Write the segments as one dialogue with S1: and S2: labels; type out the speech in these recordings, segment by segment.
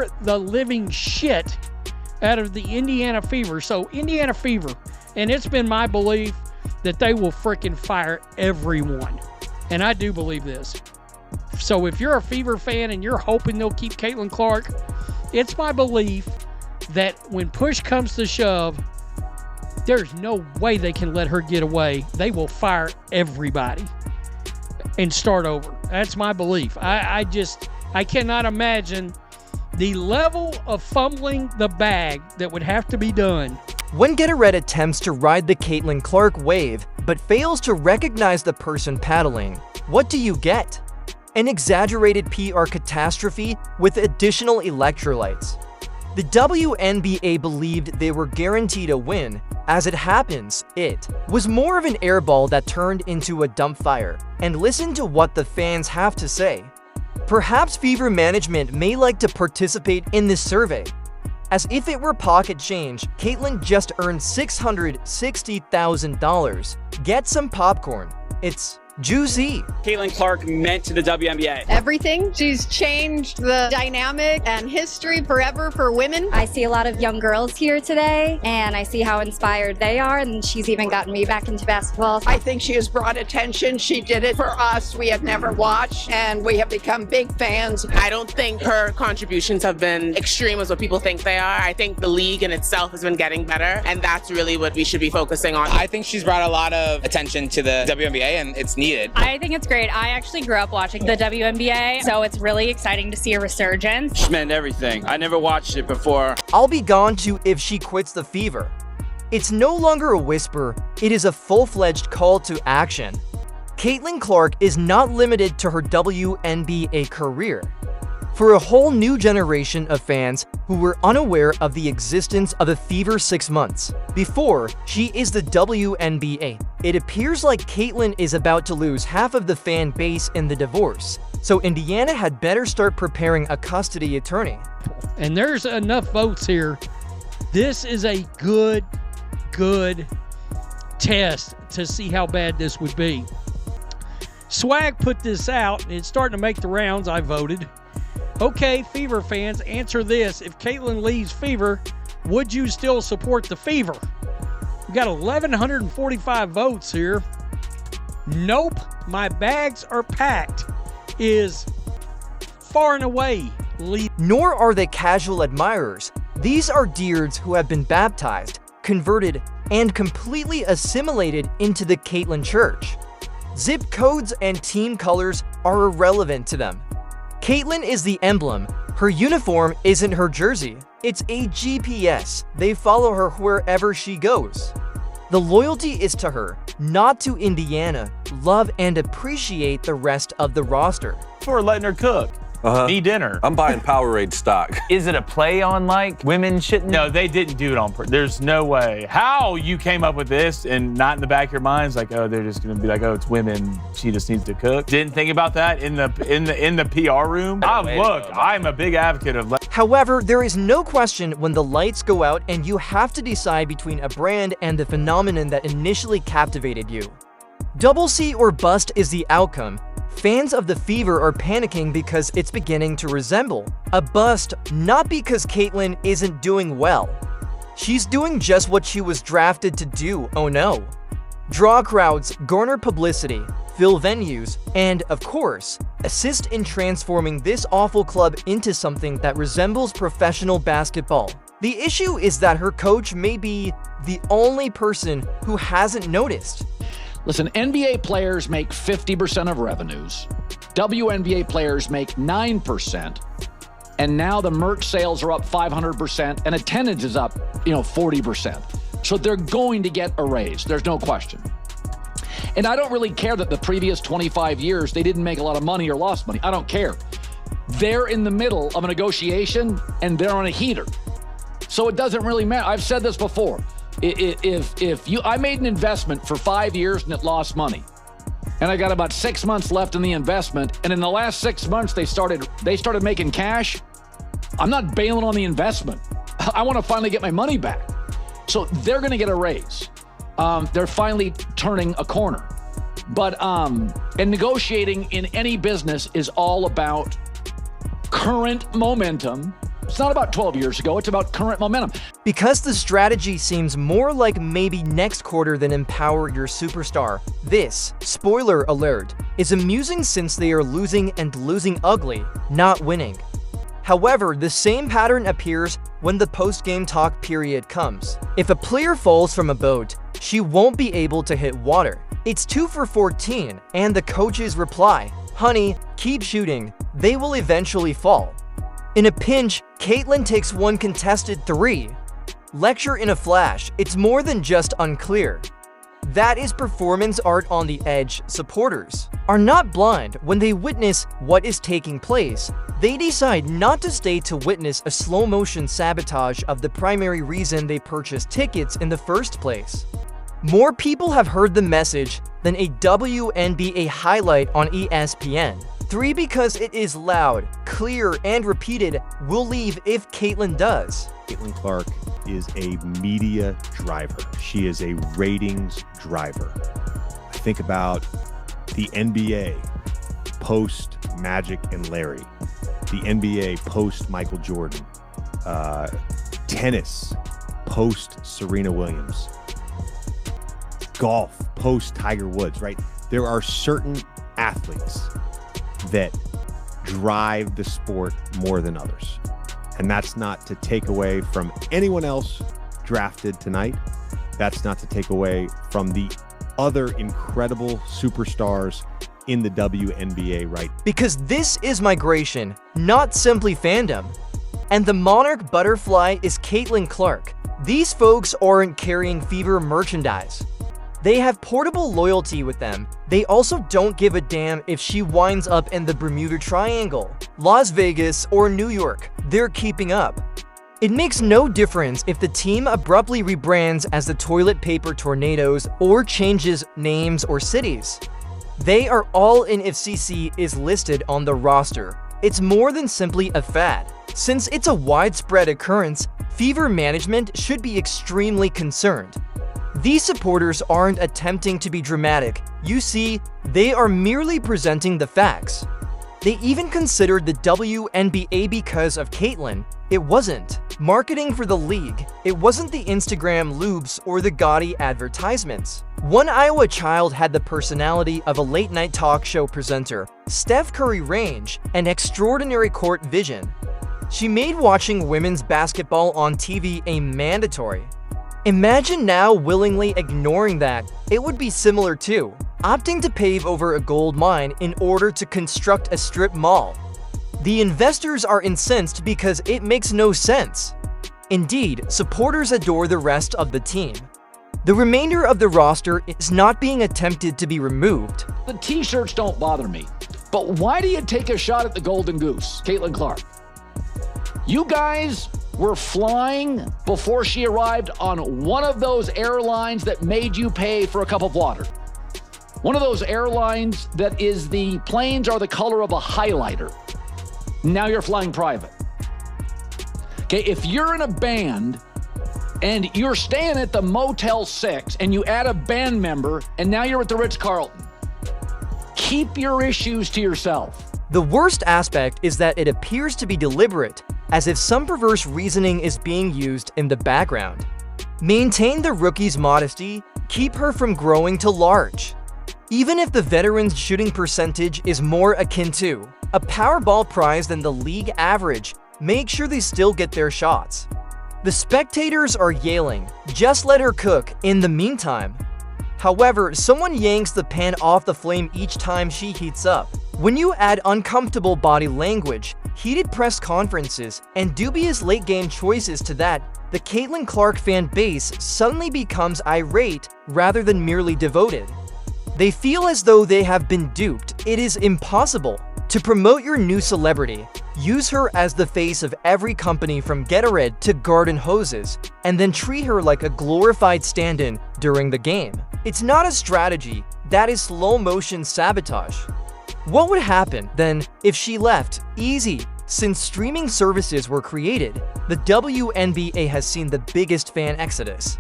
S1: scare the living shit out of the Indiana Fever. So Indiana Fever, and it's been my belief that they will freaking fire everyone. And I do believe this. So if you're a Fever fan and you're hoping they'll keep Caitlin Clark, it's my belief that when push comes to shove, there's no way they can let her get away. They will fire everybody and start over. That's my belief. I cannot imagine the level of fumbling the bag that would have to be done.
S2: When Gatorade attempts to ride the Caitlin Clark wave, but fails to recognize the person paddling, what do you get? An exaggerated PR catastrophe with additional electrolytes. The WNBA believed they were guaranteed a win. As it happens, it was more of an airball that turned into a dump fire. And listen to what the fans have to say. Perhaps Fever management may like to participate in this survey. As if it were pocket change, Caitlin just earned $660,000. Get some popcorn. It's juicy.
S3: Caitlin Clark meant to the WNBA.
S4: Everything. She's changed the dynamic and history forever for women.
S5: I see a lot of young girls here today, and I see how inspired they are, and she's even gotten me back into basketball.
S6: I think she has brought attention. She did it for us. We have never watched, and we have become big fans.
S7: I don't think her contributions have been extreme as what people think they are. I think the league in itself has been getting better, and that's really what we should be focusing on.
S3: I think she's brought a lot of attention to the WNBA, and it's needed.
S8: I think it's great. I actually grew up watching the WNBA, so it's really exciting to see a resurgence.
S3: She meant everything. I never watched it before.
S2: I'll be gone to if she quits the Fever. It's no longer a whisper, it is a full-fledged call to action. Caitlin Clark is not limited to her WNBA career. For a whole new generation of fans who were unaware of the existence of the Fever 6 months before she is the WNBA, it appears like Caitlin is about to lose half of the fan base in the divorce, so Indiana had better start preparing a custody attorney.
S1: And there's enough votes here. This is a good test to see how bad this would be. Swag put this out, and it's starting to make the rounds. I voted. Okay, Fever fans, answer this. If Caitlin leaves Fever, would you still support the Fever? We got 1,145 votes here. Nope, my bags are packed is far and away lead.
S2: Nor are they casual admirers. These are deards who have been baptized, converted, and completely assimilated into the Caitlin Church. Zip codes and team colors are irrelevant to them. Caitlin is the emblem. Her uniform isn't her jersey. It's a GPS. They follow her wherever she goes. The loyalty is to her, not to Indiana. Love and appreciate the rest of the roster.
S9: For letting her cook. Me dinner.
S10: I'm buying Powerade stock.
S9: Is it a play on like women shouldn't? No, they didn't do it on purpose. There's no way. How you came up with this and not in the back of your minds like, oh, they're just gonna be like, oh, it's women. She just needs to cook. Didn't think about that in the PR room. I'm a big advocate of.
S2: However, there is no question when the lights go out and you have to decide between a brand and the phenomenon that initially captivated you. Double C or bust is the outcome. Fans of the Fever are panicking because it's beginning to resemble a bust, not because Caitlin isn't doing well. She's doing just what she was drafted to do, oh no. Draw crowds, garner publicity, fill venues, and, of course, assist in transforming this awful club into something that resembles professional basketball. The issue is that her coach may be the only person who hasn't noticed.
S11: Listen, NBA players make 50% of revenues. WNBA players make 9%. And now the merch sales are up 500% and attendance is up, 40%. So they're going to get a raise. There's no question. And I don't really care that the previous 25 years they didn't make a lot of money or lost money. I don't care. They're in the middle of a negotiation and they're on a heater. So it doesn't really matter. I've said this before. I made an investment for 5 years and it lost money, and I got about 6 months left in the investment, and in the last 6 months they started making cash. I'm not bailing on the investment. I want to finally get my money back. So they're going to get a raise. They're finally turning a corner. But and negotiating in any business is all about current momentum It's not about 12 years ago, it's about current momentum.
S2: Because the strategy seems more like maybe next quarter than empower your superstar, this, spoiler alert, is amusing since they are losing and losing ugly, not winning. However, the same pattern appears when the post-game talk period comes. If a player falls from a boat, she won't be able to hit water. It's 2 for 14, and the coaches reply, "Honey, keep shooting, they will eventually fall." In a pinch, Caitlyn takes one contested 3. Lecture in a flash, it's more than just unclear. That is performance art on the edge. Supporters are not blind when they witness what is taking place. They decide not to stay to witness a slow-motion sabotage of the primary reason they purchased tickets in the first place. More people have heard the message than a WNBA highlight on ESPN. 3 because it is loud, clear, and repeated. We'll leave if Caitlyn does.
S10: Caitlin Clark is a media driver. She is a ratings driver. Think about the NBA post Magic and Larry, the NBA post Michael Jordan, tennis post Serena Williams, golf post Tiger Woods, right? There are certain athletes that drive the sport more than others. And that's not to take away from anyone else drafted tonight. That's not to take away from the other incredible superstars in the WNBA, right?
S2: Because this is migration, not simply fandom. And the monarch butterfly is Caitlyn Clark. These folks aren't carrying Fever merchandise. They have portable loyalty with them. They also don't give a damn if she winds up in the Bermuda Triangle, Las Vegas, or New York. They're keeping up. It makes no difference if the team abruptly rebrands as the Toilet Paper Tornadoes or changes names or cities. They are all in if CC is listed on the roster. It's more than simply a fad. Since it's a widespread occurrence, Fever management should be extremely concerned. These supporters aren't attempting to be dramatic. You see, they are merely presenting the facts. They even considered the WNBA because of Caitlyn. It wasn't marketing for the league. It wasn't the Instagram loops or the gaudy advertisements. One Iowa child had the personality of a late-night talk show presenter, Steph Curry range, and extraordinary court vision. She made watching women's basketball on TV a mandatory. Imagine now willingly ignoring that. It would be similar to opting to pave over a gold mine in order to construct a strip mall. The investors are incensed because it makes no sense. Indeed, supporters adore the rest of the team. The remainder of the roster is not being attempted to be removed.
S11: The t-shirts don't bother me, but why do you take a shot at the Golden Goose, Caitlyn Clark? You guys were flying before she arrived on one of those airlines that made you pay for a cup of water. One of those airlines that is the planes are the color of a highlighter. Now you're flying private. Okay, if you're in a band and you're staying at the Motel 6 and you add a band member and now you're at the Ritz-Carlton, keep your issues to yourself.
S2: The worst aspect is that it appears to be deliberate, as if some perverse reasoning is being used in the background. Maintain the rookie's modesty, keep her from growing to large. Even if the veteran's shooting percentage is more akin to a Powerball prize than the league average, make sure they still get their shots. The spectators are yelling, "Just let her cook," in the meantime. However, someone yanks the pan off the flame each time she heats up. When you add uncomfortable body language, heated press conferences, and dubious late-game choices to that, the Caitlyn Clark fan base suddenly becomes irate rather than merely devoted. They feel as though they have been duped. It is impossible. To promote your new celebrity, use her as the face of every company from Gatorade to garden hoses, and then treat her like a glorified stand-in during the game. It's not a strategy, that is slow-motion sabotage. What would happen, then, if she left? Easy. Since streaming services were created, the WNBA has seen the biggest fan exodus.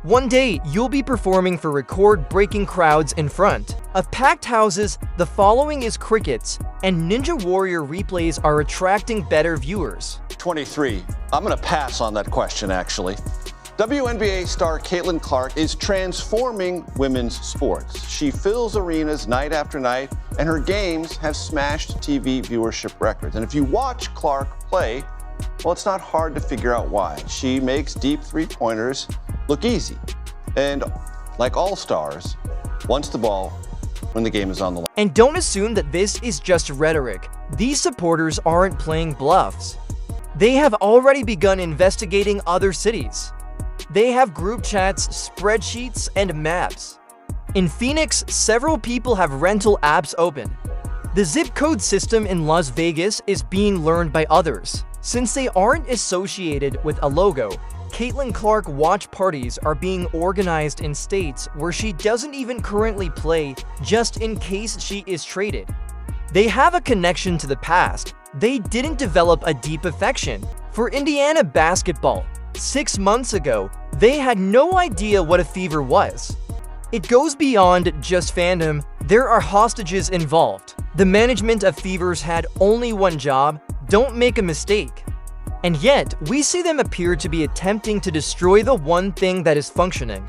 S2: One day, you'll be performing for record-breaking crowds in front of packed houses. The following is crickets, and Ninja Warrior replays are attracting better viewers.
S12: 23. I'm going to pass on that question, actually. WNBA star Caitlin Clark is transforming women's sports. She fills arenas night after night, and her games have smashed TV viewership records. And if you watch Clark play, well, it's not hard to figure out why. She makes deep three-pointers look easy. And like all stars, wants the ball when the game is on the line.
S2: And don't assume that this is just rhetoric. These supporters aren't playing bluffs. They have already begun investigating other cities. They have group chats, spreadsheets, and maps. In Phoenix, several people have rental apps open. The zip code system in Las Vegas is being learned by others. Since they aren't associated with a logo, Caitlin Clark watch parties are being organized in states where she doesn't even currently play, just in case she is traded. They have a connection to the past. They didn't develop a deep affection for Indiana basketball. 6 months ago, they had no idea what a fever was. It goes beyond just fandom. There are hostages involved. The management of Fevers had only one job: don't make a mistake. And yet, we see them appear to be attempting to destroy the one thing that is functioning.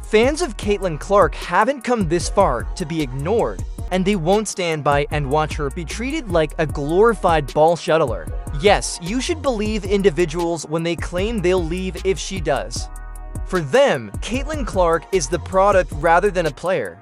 S2: Fans of Caitlin Clark haven't come this far to be ignored, and they won't stand by and watch her be treated like a glorified ball shuttler. Yes, you should believe individuals when they claim they'll leave if she does. For them, Caitlin Clark is the product rather than a player.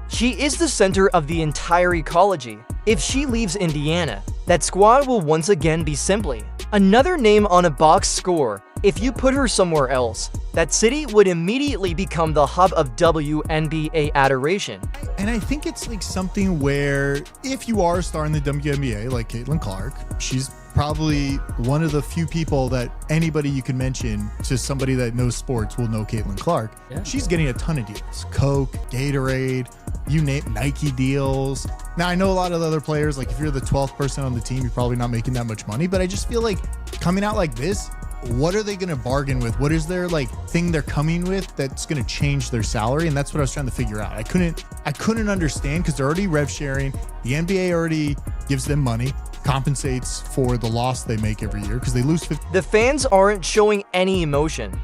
S2: She is the center of the entire ecology. If she leaves Indiana, that squad will once again be simply another name on a box score. If you put her somewhere else, that city would immediately become the hub of WNBA adoration.
S13: And I think it's like something where if you are a star in the WNBA, like Caitlin Clark, she's probably one of the few people that anybody you can mention to somebody that knows sports will know Caitlin Clark. Yeah. She's getting a ton of deals. Coke, Gatorade, you name Nike deals. Now, I know a lot of the other players, like if you're the 12th person on the team, you're probably not making that much money, but I just feel like coming out like this, what are they going to bargain with? What is their like thing they're coming with that's going to change their salary? And that's what I was trying to figure out. I couldn't understand because they're already rev sharing. The NBA already gives them money, compensates for the loss they make every year because they lose 50.
S2: The fans aren't showing any emotion.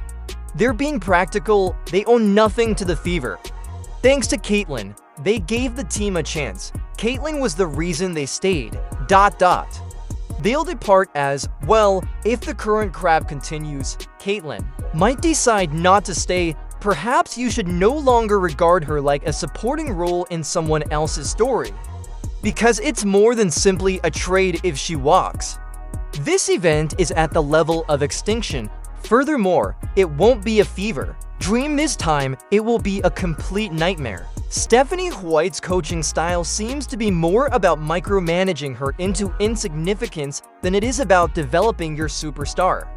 S2: They're being practical. They owe nothing to the Fever. Thanks to Caitlin, they gave the team a chance. Caitlin was the reason they stayed. ... They'll depart as, well, if the current crap continues, Caitlin might decide not to stay. Perhaps you should no longer regard her like a supporting role in someone else's story, because it's more than simply a trade if she walks. This event is at the level of extinction. Furthermore, it won't be a fever dream this time, it will be a complete nightmare. Stephanie White's coaching style seems to be more about micromanaging her into insignificance than it is about developing your superstar.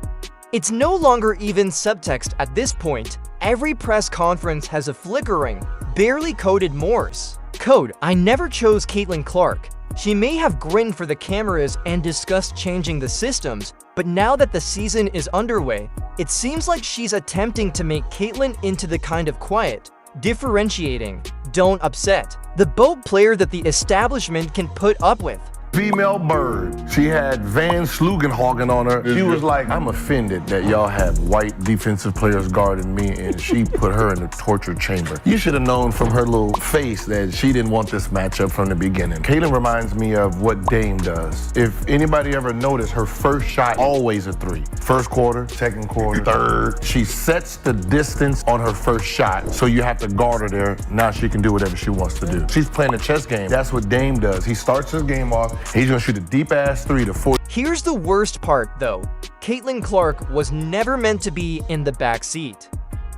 S2: It's no longer even subtext at this point. Every press conference has a flickering, barely coded Morse code. I never chose Caitlin Clark. She may have grinned for the cameras and discussed changing the systems, but now that the season is underway, it seems like she's attempting to make Caitlin into the kind of quiet, differentiating, don't upset, the bold player that the establishment can put up with.
S14: Female bird. She had Van Slugenhagen on her. She was like, I'm offended that y'all have white defensive players guarding me, and she put her in the torture chamber. You should have known from her little face that she didn't want this matchup from the beginning. Caitlin reminds me of what Dame does. If anybody ever noticed, her first shot always a three. First quarter, second quarter, third. She sets the distance on her first shot, so you have to guard her there. Now she can do whatever she wants to do. She's playing a chess game. That's what Dame does. He starts his game off. He's gonna shoot a deep-ass 3 to 4.
S2: Here's the worst part, though. Caitlin Clark was never meant to be in the back seat.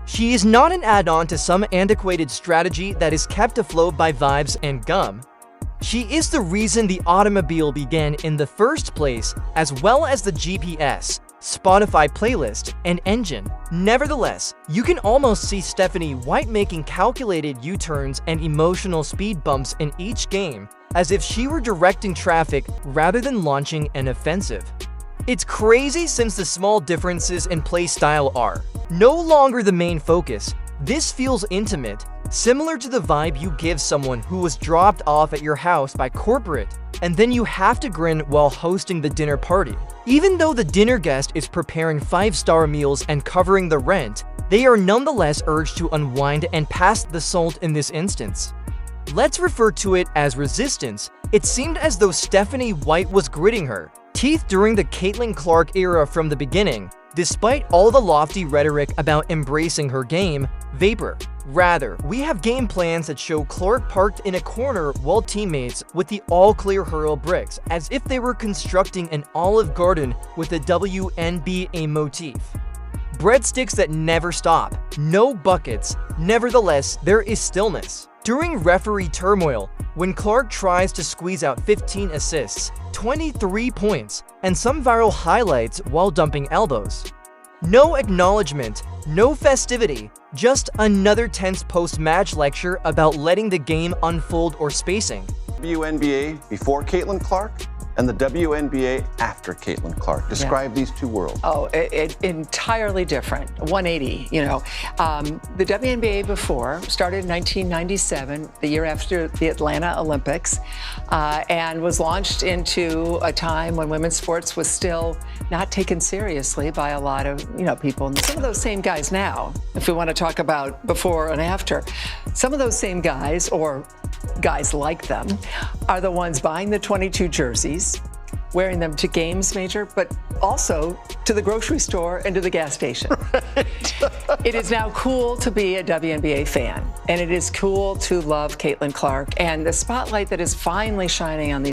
S2: She is not an add-on to some antiquated strategy that is kept afloat by vibes and gum. She is the reason the automobile began in the first place, as well as the GPS, Spotify playlist, and engine. Nevertheless, you can almost see Stephanie White making calculated U-turns and emotional speed bumps in each game, as if she were directing traffic rather than launching an offensive. It's crazy since the small differences in play style are no longer the main focus. This feels intimate. Similar to the vibe you give someone who was dropped off at your house by corporate, and then you have to grin while hosting the dinner party. Even though the dinner guest is preparing 5-star meals and covering the rent, they are nonetheless urged to unwind and pass the salt in this instance. Let's refer to it as resistance. It seemed as though Stephanie White was gritting her teeth during the Caitlin Clark era from the beginning, despite all the lofty rhetoric about embracing her game, vapor. Rather, we have game plans that show Clark parked in a corner while teammates with the all-clear hurl bricks, as if they were constructing an Olive Garden with a WNBA motif. Breadsticks that never stop, no buckets, nevertheless, there is stillness. During referee turmoil, when Clark tries to squeeze out 15 assists, 23 points, and some viral highlights while dumping elbows. No acknowledgement, no festivity, just another tense post-match lecture about letting the game unfold or spacing.
S12: WNBA before Caitlin Clark and the WNBA after Caitlin Clark. Describe these two worlds.
S6: Oh, it entirely different. 180, you know. The WNBA before started in 1997, the year after the Atlanta Olympics, and was launched into a time when women's sports was still not taken seriously by a lot of, people. And some of those same guys now, if we want to talk about before and after, some of those same guys, or guys like them, are the ones buying the 22 jerseys, wearing them to games, Major, but also to the grocery store and to the gas station. It is now cool to be a WNBA fan, and it is cool to love Caitlin Clark, and the spotlight that is finally shining on these